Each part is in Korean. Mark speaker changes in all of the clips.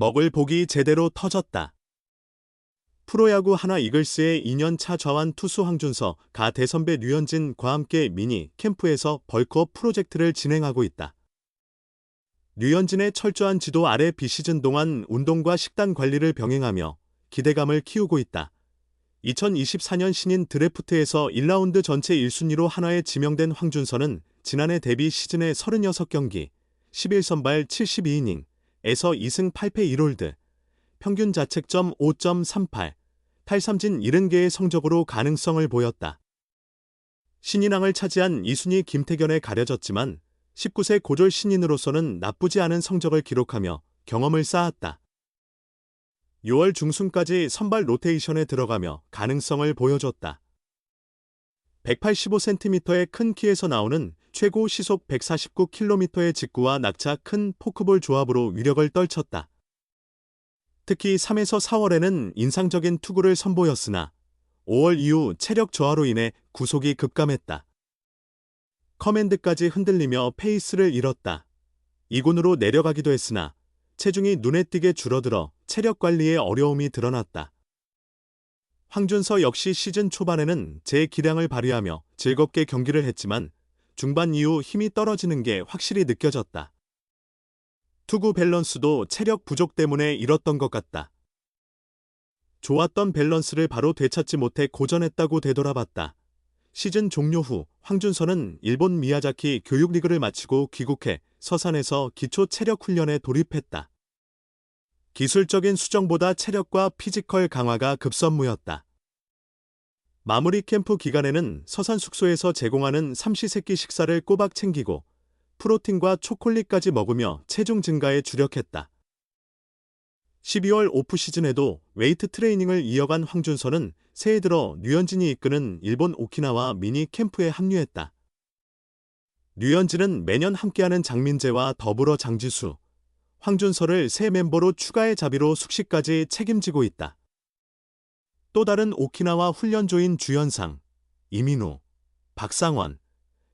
Speaker 1: 먹을 복이 제대로 터졌다. 프로야구 하나 이글스의 2년차 좌완 투수 황준서, 가 대선배 류현진과 함께 미니 캠프에서 벌크업 프로젝트를 진행하고 있다. 류현진의 철저한 지도 아래 비시즌 동안 운동과 식단 관리를 병행하며 기대감을 키우고 있다. 2024년 신인 드래프트에서 1라운드 전체 1순위로 한화에 지명된 황준서는 지난해 데뷔 시즌의 36경기, 11선발 72이닝에서 2승 8패 1홀드, 평균 자책점 5.38, 탈삼진 70개의 성적으로 가능성을 보였다. 신인왕을 차지한 2순위 김태견에 가려졌지만 19세 고졸 신인으로서는 나쁘지 않은 성적을 기록하며 경험을 쌓았다. 6월 중순까지 선발 로테이션에 들어가며 가능성을 보여줬다. 185cm의 큰 키에서 나오는 최고 시속 149km의 직구와 낙차 큰 포크볼 조합으로 위력을 떨쳤다. 특히 3에서 4월에는 인상적인 투구를 선보였으나 5월 이후 체력 저하로 인해 구속이 급감했다. 커맨드까지 흔들리며 페이스를 잃었다. 2군으로 내려가기도 했으나 체중이 눈에 띄게 줄어들어 체력 관리에 어려움이 드러났다. 황준서 역시 시즌 초반에는 제 기량을 발휘하며 즐겁게 경기를 했지만 중반 이후 힘이 떨어지는 게 확실히 느껴졌다. 투구 밸런스도 체력 부족 때문에 잃었던 것 같다. 좋았던 밸런스를 바로 되찾지 못해 고전했다고 되돌아봤다. 시즌 종료 후 황준서는 일본 미야자키 교육리그를 마치고 귀국해 서산에서 기초 체력 훈련에 돌입했다. 기술적인 수정보다 체력과 피지컬 강화가 급선무였다. 마무리 캠프 기간에는 서산 숙소에서 제공하는 삼시세끼 식사를 꼬박 챙기고 프로틴과 초콜릿까지 먹으며 체중 증가에 주력했다. 12월 오프시즌에도 웨이트 트레이닝을 이어간 황준서는 새해 들어 류현진이 이끄는 일본 오키나와 미니 캠프에 합류했다. 류현진은 매년 함께하는 장민재와 더불어 장지수, 황준서를 새 멤버로 추가해 자비로 숙식까지 책임지고 있다. 또 다른 오키나와 훈련조인 주현상, 이민우, 박상원,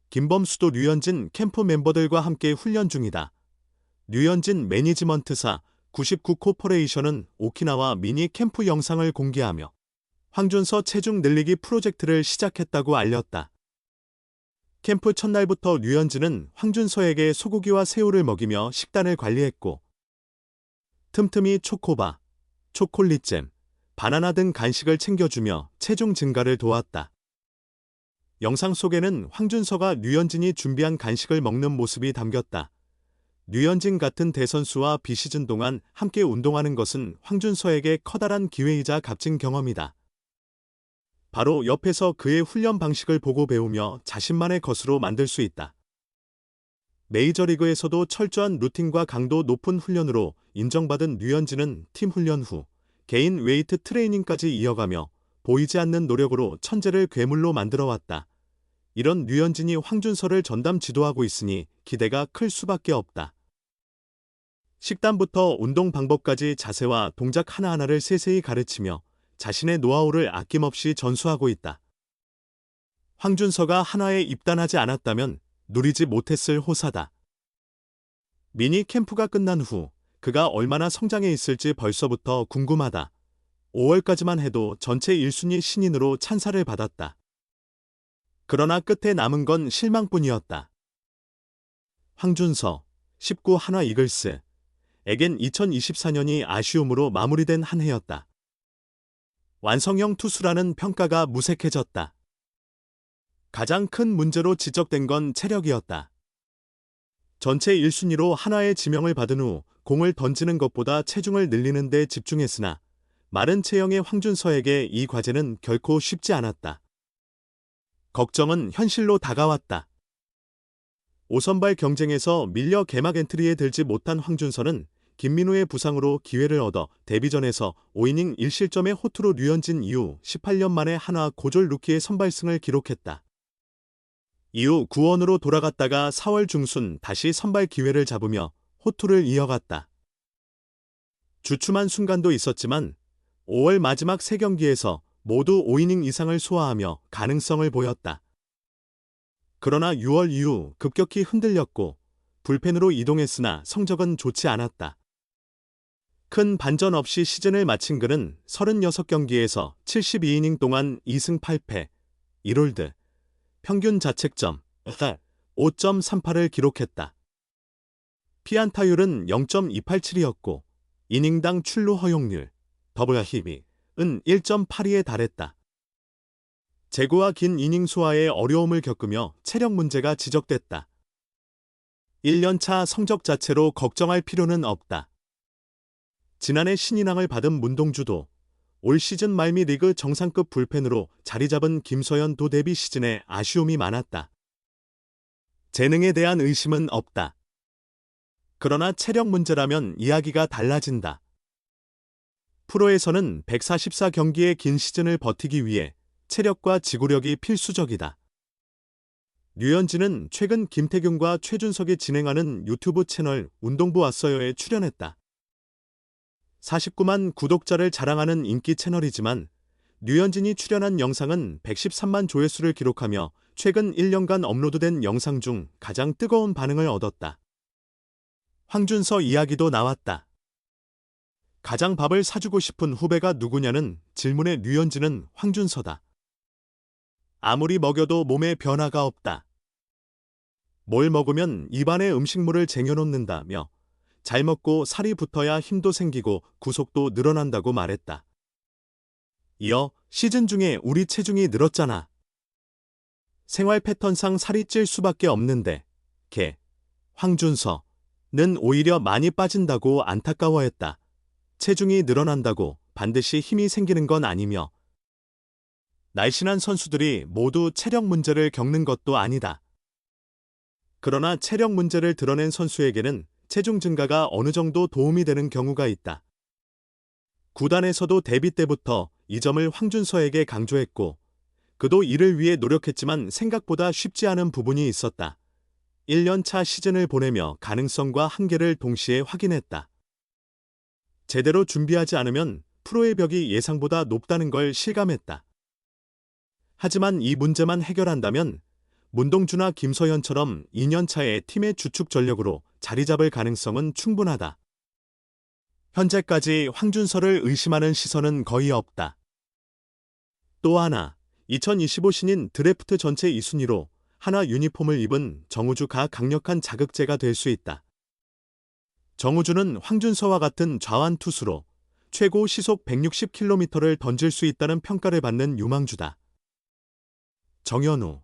Speaker 1: 김범수도 류현진 캠프 멤버들과 함께 훈련 중이다. 류현진 매니지먼트사 99코퍼레이션은 오키나와 미니 캠프 영상을 공개하며 황준서 체중 늘리기 프로젝트를 시작했다고 알렸다. 캠프 첫날부터 류현진은 황준서에게 소고기와 새우를 먹이며 식단을 관리했고 틈틈이 초코바, 초콜릿잼, 바나나 등 간식을 챙겨주며 체중 증가를 도왔다. 영상 속에는 황준서가 류현진이 준비한 간식을 먹는 모습이 담겼다. 류현진 같은 대선수와 비시즌 동안 함께 운동하는 것은 황준서에게 커다란 기회이자 값진 경험이다. 바로 옆에서 그의 훈련 방식을 보고 배우며 자신만의 것으로 만들 수 있다. 메이저리그에서도 철저한 루틴과 강도 높은 훈련으로 인정받은 류현진은 팀 훈련 후 개인 웨이트 트레이닝까지 이어가며 보이지 않는 노력으로 천재를 괴물로 만들어왔다. 이런 류현진이 황준서를 전담 지도하고 있으니 기대가 클 수밖에 없다. 식단부터 운동 방법까지 자세와 동작 하나하나를 세세히 가르치며 자신의 노하우를 아낌없이 전수하고 있다. 황준서가 한화에 입단하지 않았다면 누리지 못했을 호사다. 미니 캠프가 끝난 후 그가 얼마나 성장해 있을지 벌써부터 궁금하다. 5월까지만 해도 전체 1순위 신인으로 찬사를 받았다. 그러나 끝에 남은 건 실망뿐이었다. 황준서, 19 한화 이글스, 에겐 2024년이 아쉬움으로 마무리된 한 해였다. 완성형 투수라는 평가가 무색해졌다. 가장 큰 문제로 지적된 건 체력이었다. 전체 1순위로 한화의 지명을 받은 후 공을 던지는 것보다 체중을 늘리는 데 집중했으나 마른 체형의 황준서에게 이 과제는 결코 쉽지 않았다. 걱정은 현실로 다가왔다. 5선발 경쟁에서 밀려 개막 엔트리에 들지 못한 황준서는 김민우의 부상으로 기회를 얻어 데뷔전에서 5이닝 1실점의 호투로 류현진 이후 18년 만에 한화 고졸 루키의 선발승을 기록했다. 이후 구원으로 돌아갔다가 4월 중순 다시 선발 기회를 잡으며 호투를 이어갔다. 주춤한 순간도 있었지만 5월 마지막 3경기에서 모두 5이닝 이상을 소화하며 가능성을 보였다. 그러나 6월 이후 급격히 흔들렸고 불펜으로 이동했으나 성적은 좋지 않았다. 큰 반전 없이 시즌을 마친 그는 36경기에서 72이닝 동안 2승 8패, 1홀드, 평균 자책점 5.38을 기록했다. 피안타율은 0.287이었고 이닝당 출루 허용률 WHIP은 1.82에 달했다. 제구와 긴 이닝 소화에 어려움을 겪으며 체력 문제가 지적됐다. 1년차 성적 자체로 걱정할 필요는 없다. 지난해 신인왕을 받은 문동주도 올 시즌 말미 리그 정상급 불펜으로 자리 잡은 김서현 도 데뷔 시즌에 아쉬움이 많았다. 재능에 대한 의심은 없다. 그러나 체력 문제라면 이야기가 달라진다. 프로에서는 144경기의 긴 시즌을 버티기 위해 체력과 지구력이 필수적이다. 류현진은 최근 김태균과 최준석이 진행하는 유튜브 채널 운동부 왔어요에 출연했다. 49만 구독자를 자랑하는 인기 채널이지만 류현진이 출연한 영상은 113만 조회수를 기록하며 최근 1년간 업로드된 영상 중 가장 뜨거운 반응을 얻었다. 황준서 이야기도 나왔다. 가장 밥을 사주고 싶은 후배가 누구냐는 질문에 류현진은 황준서다. 아무리 먹여도 몸에 변화가 없다. 뭘 먹으면 입안에 음식물을 쟁여놓는다며 잘 먹고 살이 붙어야 힘도 생기고 구속도 늘어난다고 말했다. 이어 시즌 중에 우리 체중이 늘었잖아. 생활 패턴상 살이 찔 수밖에 없는데 황준서는 오히려 많이 빠진다고 안타까워했다. 체중이 늘어난다고 반드시 힘이 생기는 건 아니며 날씬한 선수들이 모두 체력 문제를 겪는 것도 아니다. 그러나 체력 문제를 드러낸 선수에게는 체중 증가가 어느 정도 도움이 되는 경우가 있다. 구단에서도 데뷔 때부터 이 점을 황준서에게 강조했고 그도 이를 위해 노력했지만 생각보다 쉽지 않은 부분이 있었다. 1년차 시즌을 보내며 가능성과 한계를 동시에 확인했다. 제대로 준비하지 않으면 프로의 벽이 예상보다 높다는 걸 실감했다. 하지만 이 문제만 해결한다면 문동주나 김서현처럼 2년차에 팀의 주축 전력으로 자리 잡을 가능성은 충분하다. 현재까지 황준서를 의심하는 시선은 거의 없다. 또 하나, 2025 신인 드래프트 전체 2순위로 한화 유니폼을 입은 정우주가 강력한 자극제가 될 수 있다. 정우주는 황준서와 같은 좌완 투수로 최고 시속 160km를 던질 수 있다는 평가를 받는 유망주다. 정현우,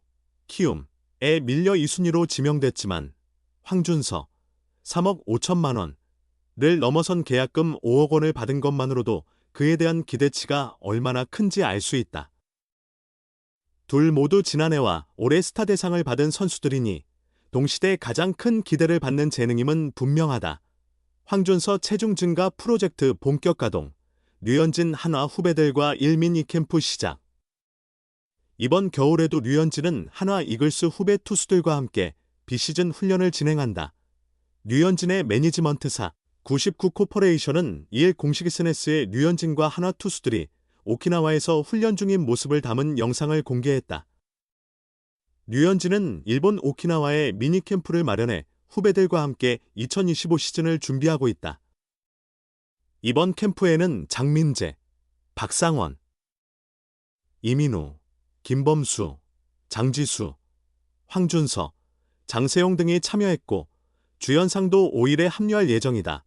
Speaker 1: 키움에 밀려 2순위로 지명됐지만 황준서 3억 5천만 원을 넘어선 계약금 5억 원을 받은 것만으로도 그에 대한 기대치가 얼마나 큰지 알 수 있다. 둘 모두 지난해와 올해 스타 대상을 받은 선수들이니 동시대 가장 큰 기대를 받는 재능임은 분명하다. 황준서 체중 증가 프로젝트 본격 가동, 류현진 한화 후배들과 일민이 캠프 시작. 이번 겨울에도 류현진은 한화 이글스 후배 투수들과 함께 비시즌 훈련을 진행한다. 류현진의 매니지먼트사 99코퍼레이션은 이일 공식 SNS에 류현진과 한화 투수들이 오키나와에서 훈련 중인 모습을 담은 영상을 공개했다. 류현진은 일본 오키나와에 미니캠프를 마련해 후배들과 함께 2025 시즌을 준비하고 있다. 이번 캠프에는 장민재, 박상원, 이민우, 김범수, 장지수, 황준서, 장세용 등이 참여했고 주연상도 5일에 합류할 예정이다.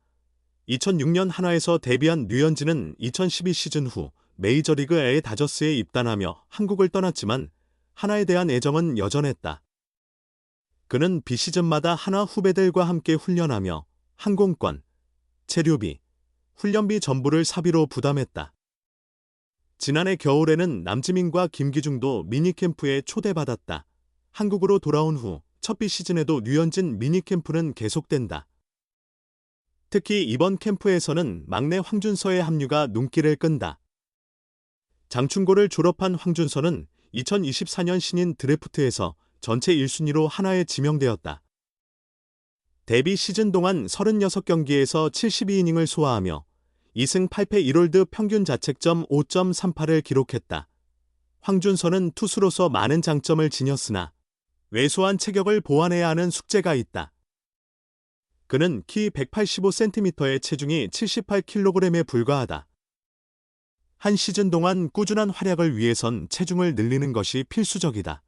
Speaker 1: 2006년 한화에서 데뷔한 류현진은 2012 시즌 후 메이저리그 LA 다저스에 입단하며 한국을 떠났지만 한화에 대한 애정은 여전했다. 그는 비시즌마다 한화 후배들과 함께 훈련하며 항공권, 체류비, 훈련비 전부를 사비로 부담했다. 지난해 겨울에는 남지민과 김기중도 미니캠프에 초대받았다. 한국으로 돌아온 후 첫 비시즌에도 류현진 미니캠프는 계속된다. 특히 이번 캠프에서는 막내 황준서의 합류가 눈길을 끈다. 장충고를 졸업한 황준서는 2024년 신인 드래프트에서 전체 1순위로 한화에 지명되었다. 데뷔 시즌 동안 36경기에서 72이닝을 소화하며 2승 8패 1홀드 평균 자책점 5.38을 기록했다. 황준서는 투수로서 많은 장점을 지녔으나 왜소한 체격을 보완해야 하는 숙제가 있다. 그는 키 185cm의 체중이 78kg에 불과하다. 한 시즌 동안 꾸준한 활약을 위해선 체중을 늘리는 것이 필수적이다.